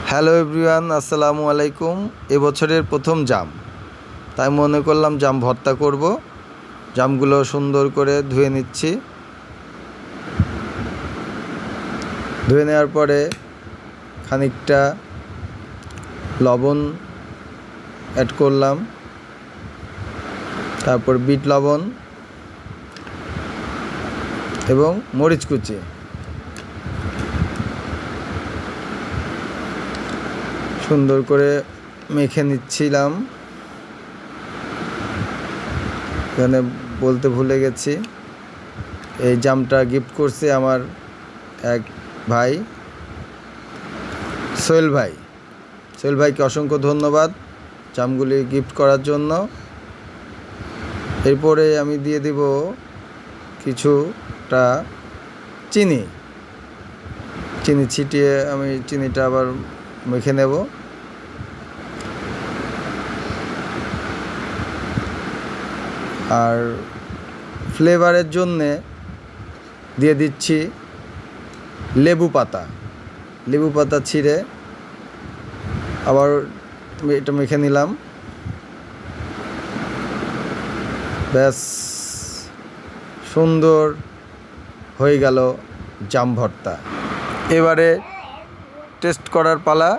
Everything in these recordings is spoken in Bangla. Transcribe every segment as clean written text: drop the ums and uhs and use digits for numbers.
হ্যালো এভরিওয়ান, আসসালামু আলাইকুম। এবছরের প্রথম জাম, তাই মনে করলাম জাম ভর্তা করব। জামগুলো সুন্দর করে ধুয়ে নিচ্ছি। ধুয়ে নেওয়ার পরে খানিকটা লবণ অ্যাড করলাম, তারপর বিট লবণ এবং মরিচ কুচি। সুন্দর করে মেখে নিচ্ছিলাম। এখানে বলতে ভুলে গেছি, এই জামটা গিফট করছে আমার এক ভাই, সোহেল ভাই। সোহেল ভাইকে অসংখ্য ধন্যবাদ জামগুলি গিফট করার জন্য। এরপরে আমি দিয়ে দিব কিছুটা চিনি ছিটিয়ে আমি চিনিটা আবার মেখে নেব। আর ফ্লেভারের জন্যে দিয়ে দিচ্ছি লেবু পাতা ছিঁড়ে আবার এটা মেখে নিলাম। ব্যাস, সুন্দর হয়ে গেল জাম ভর্তা। এবারে টেস্ট করার পালা,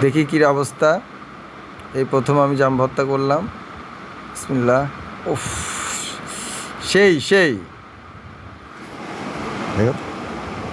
দেখি কী অবস্থা। এই প্রথম আমি জাম ভর্তা করলাম। বিসমিল্লাহ। উফ, সেই দেখো।